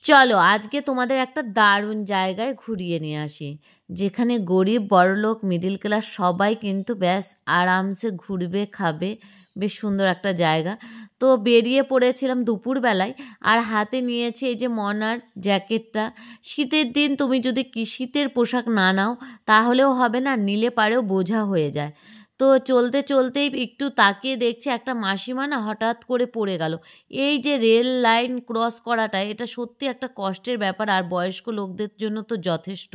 চলো আজকে তোমাদের একটা দারুণ জায়গায় ঘুরিয়ে নিয়ে আসি, যেখানে গরিব বড়লোক মিডিল ক্লাস সবাই কিন্তু ব্যাস আরামসে ঘুরবে খাবে। বেশ সুন্দর একটা জায়গা। তো বেরিয়ে পড়েছিলাম দুপুরবেলায়, আর হাতে নিয়েছি এই যে মনার জ্যাকেটটা। শীতের দিন তুমি যদি শীতের পোশাক না নাও তাহলেও হবে না, নিলে পারেও বোঝা হয়ে যায়। তো চলতে চলতেই একটু তাকিয়ে দেখছি একটা মাসিমা না হঠাৎ করে পড়ে গেল। এই যে রেল লাইন ক্রস করাটা, এটা সত্যি একটা কষ্টের ব্যাপার, আর বয়স্ক লোকদের জন্য তো যথেষ্ট,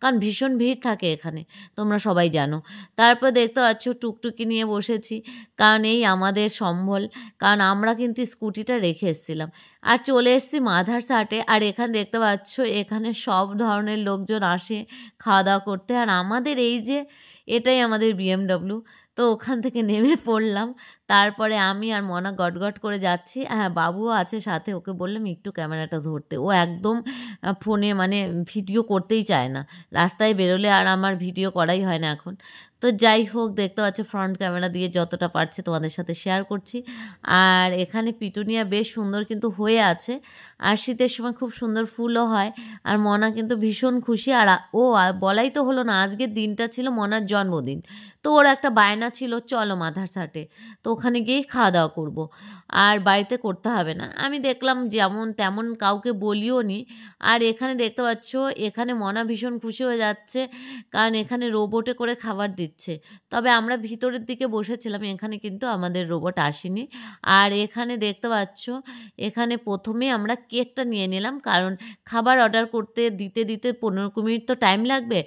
কারণ ভীষণ ভিড় থাকে এখানে, তোমরা সবাই জানো। তারপর দেখতে পাচ্ছ টুকটুকি নিয়ে বসেছি, কারণ এই আমাদের সম্বল, কারণ আমরা কিন্তু স্কুটিটা রেখে এসেছিলাম। আর চলে এসেছি মাদারসাটে, আর এখানে দেখতে পাচ্ছ এখানে সব ধরনের লোকজন আসে খাওয়া দাওয়া করতে। আর আমাদের এই যে এটাই আমাদের বিএমডব্লিউ। তো ওখান থেকে নেমে পড়লাম। তারপরে আমি আর মনা গটগট করে যাচ্ছি। হ্যাঁ, বাবুও আছে সাথে, ওকে বললাম একটু ক্যামেরাটা ধরতে। ও একদম ফোনে মানে ভিডিও করতেই চায় না, রাস্তায় বেরোলে আর আমার ভিডিও করাই হয় না এখন। তো যাই হোক, দেখতে পাচ্ছ ফ্রন্ট ক্যামেরা দিয়ে যতটা পারছি তোমাদের সাথে শেয়ার করছি। আর এখানে পিটুনিয়া বেশ সুন্দর কিন্তু হয়ে আছে, আর শীতের সময় খুব সুন্দর ফুলও হয়। আর মনা কিন্তু ভীষণ খুশি। আর আর বলাই তো হলো না, আজকের দিনটা ছিল মনার জন্মদিন। তো ওর একটা বায়না ছিল, চলো মাদারসাটে, তো ওখানে গিয়েই খাওয়া দাওয়া করবো, আর বাড়িতে করতে হবে না। আমি দেখলাম যেমন তেমন কাউকে বলিও নি। আর এখানে দেখতে পাচ্ছ এখানে মনা ভীষণ খুশি হয়ে যাচ্ছে, কারণ এখানে রোবটে করে খাবার দিচ্ছে। তবে আমরা ভিতরের দিকে বসেছিলাম, এখানে কিন্তু আমাদের রোবট আসেনি। আর এখানে দেখতে পাচ্ছ এখানে প্রথমে আমরা কেকটা নিয়ে নিলাম, কারণ খাবার অর্ডার করতে দিতে দিতে 15-20 মিনিট তো টাইম লাগবে।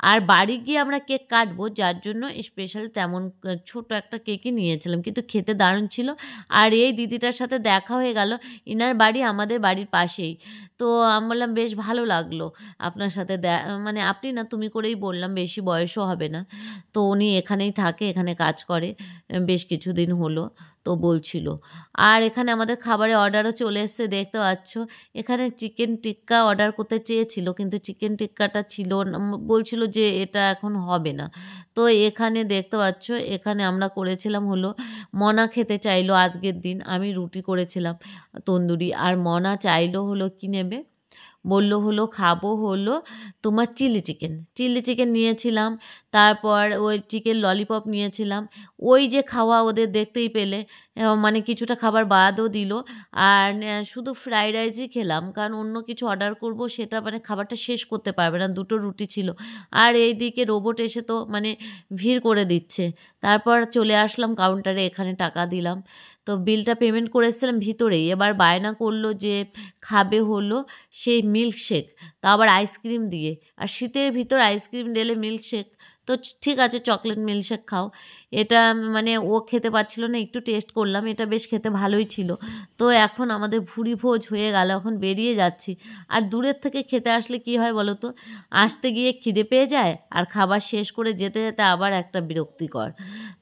আর বাড়ি গিয়ে আমরা কেক কাটবো, যার জন্য স্পেশাল তেমন ছোট একটা কেকই নিয়েছিলাম, কিন্তু খেতে দারুণ ছিল। আর এই দিদিটার সাথে দেখা হয়ে গেল, ইনার বাড়ি আমাদের বাড়ির পাশেই। তো আমি বললাম বেশ ভালো লাগলো আপনার সাথে মানে আপনি না তুমি করেই বললাম, বেশি বয়সও হবে না। তো উনি এখানেই থাকে, এখানে কাজ করে বেশ কিছুদিন হলো, তো বলছিল। আর এখানে আমাদের খাবারের অর্ডারও চলে এসেছে, দেখতে পাচ্ছ। এখানে চিকেন টিক্কা অর্ডার করতে চেয়েছিল, কিন্তু চিকেন টিক্কাটা ছিল না, বলছিল যে এটা এখন হবে না। তো এখানে দেখতে পাচ্ছ এখানে আমরা করেছিলাম হলো, মনা খেতে চাইলো আজকের দিন, আমি রুটি করেছিলাম তন্দুরি, আর মনা চাইলো হলো কি নেবে, বলল হলো খাবো হলো তোমার চিলি চিকেন নিয়েছিলাম। তারপর ওই চিকেন ললিপপ নিয়েছিলাম। ওই যে খাওয়া ওদের দেখতেই পেলে, মানে কিছুটা খাবার বাদও দিল। আর শুধু ফ্রাইড রাইসই খেলাম, কারণ অন্য কিছু অর্ডার করব সেটা মানে খাবারটা শেষ করতে পারবে না, দুটো রুটি ছিল। আর এইদিকে রোবট এসে তো মানে ভিড় করে দিচ্ছে। তারপর চলে আসলাম কাউন্টারে, এখানে টাকা দিলাম। তো বিলটা পেমেন্ট করে এসেছিলাম ভিতরেই। এবার বায়না করলো যে খাবে হলো সেই মিল্কশেক, তা আবার আইসক্রিম দিয়ে। আর শীতের ভিতর আইসক্রিম দিলে মিল্কশেক, তো ঠিক আছে চকলেট মিল্কশেক খাও। এটা মানে ও খেতে পারছিল না, একটু টেস্ট করলাম, এটা বেশ খেতে ভালোই ছিল। তো এখন আমাদের ভুরি ভোজ হয়ে গেল, এখন বেরিয়ে যাচ্ছি। আর দূরের থেকে খেতে আসলে কি হয় বলো তো, আসতে গিয়ে খিদে পেয়ে যায়, আর খাবার শেষ করে যেতে যেতে আবার একটা বিরক্তিকর।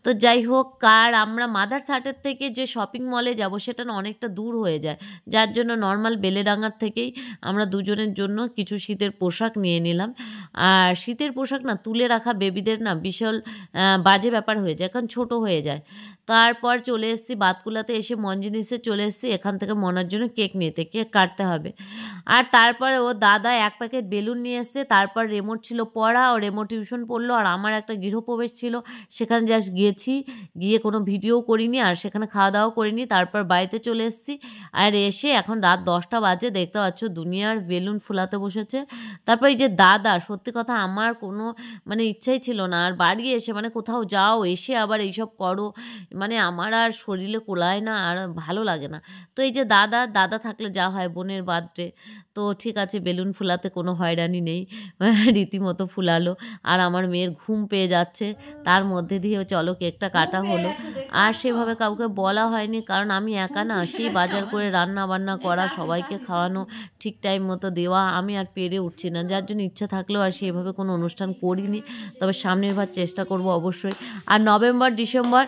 তো যাই হোক, আর আমরা মাদারসাটের থেকে যে শপিং মলে যাব সেটা না অনেকটা দূর হয়ে যায়, যার জন্য নর্মাল বেলেডাঙ্গার থেকেই আমরা দুজনের জন্য কিছু শীতের পোশাক নিয়ে নিলাম। আর শীতের পোশাক না তুলে রাখা বেবিদের না বিশাল বাজে ব্যাপার হয়ে যায়, কারণ ছোট হয়ে যায়। তারপর চলে এসেছি বাতকুলাতে, এসে মঞ্জিনিসে চলে এসেছি এখান থেকে মনার জন্য কেক নিতে, কেক কাটতে হবে। আর তারপরে ও দাদা এক প্যাকেট বেলুন নিয়ে এসছে, তারপর রেমোট ছিল পড়া, ও রেমো টিউশন পড়লো, আর আমার একটা গৃহপ্রবেশ ছিল, সেখানে জাস্ট গিয়েছি, গিয়ে কোনো ভিডিও করিনি, আর সেখানে খাওয়া দাওয়াও করিনি। তারপর বাড়িতে চলে এসেছি, আর এসে এখন রাত 10টা বাজে, দেখতে পাচ্ছ দুনিয়ার বেলুন ফুলাতে বসেছে। তারপর এই যে দাদা, সত্যি কথা আমার কোনো মানে ইচ্ছাই ছিল না, আর বাড়ি এসে মানে কোথাও যাও এসে আবার এইসব করো, মানে আমার আর শরীরে কোলায় না, আর ভালো লাগে না। তো এই যে দাদা দাদা থাকলে যা হয়, বোনের বার্থডে, তো ঠিক আছে বেলুন ফুলাতে কোনো হয়রানি নেই, রীতিমতো ফুলালো। আর আমার মেয়ের ঘুম পেয়ে যাচ্ছে, তার মধ্যে দিয়েও চলো কেকটা কাটা হলো। আর সেভাবে কাউকে বলা হয়নি, কারণ আমি একা না, সেই বাজার করে রান্না বান্না করা, সবাইকে খাওয়ানো, ঠিক টাইম মতো দেওয়া, আমি আর পেরে উঠছি না, যার জন্য ইচ্ছা থাকলেও আর সেভাবে কোনো অনুষ্ঠান করিনি। তবে সামনের বার চেষ্টা করব অবশ্যই। আর নভেম্বর ডিসেম্বর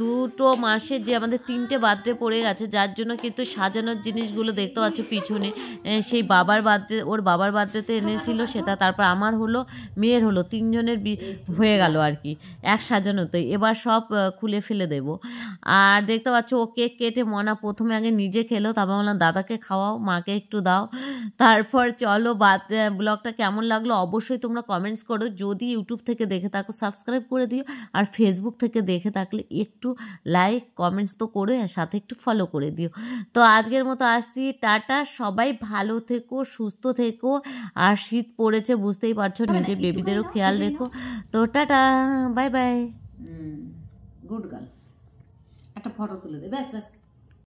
দুটো মাসে যে আমাদের 3টে বার্থডে পড়ে গেছে, যার জন্য কিন্তু সাজানোর জিনিসগুলো দেখতে পাচ্ছ পিছনে, সেই বাবার বার্থডে, ওর বাবার বার্থডেতে এনেছিল সেটা, তারপর আমার হলো, মেয়ের হলো, 3 জনের হয়ে গেল আর কি এক সাজানোতেই। এবার সব খুলে ফেলে দেব। আর দেখতে পাচ্ছ ও কেক কেটে মনা প্রথমে আগে নিজে খেলো, তারপর বললাম দাদাকে খাওয়াও, মাকে একটু দাও। তারপর চলো ব্লগটা কেমন লাগলো অবশ্যই তোমরা কমেন্টস করো। যদি ইউটিউব থেকে দেখে থাকো সাবস্ক্রাইব করে দিও, আর ফেসবুক থেকে দেখে থাকলে একটু লাইক কমেন্টস তো করো, আর সাথে একটু ফলো করে দিও। তো আজকের মতো আসছি, টাটা। সবাই ভালো থেকো, সুস্থ থেকো। আর শীত পড়েছে বুঝতেই পারছো, নিজের বেবিদেরও খেয়াল রেখো। তো tata, bye bye. Good girl, একটা ফটো তুলে দে, ব্যাস ব্যাস।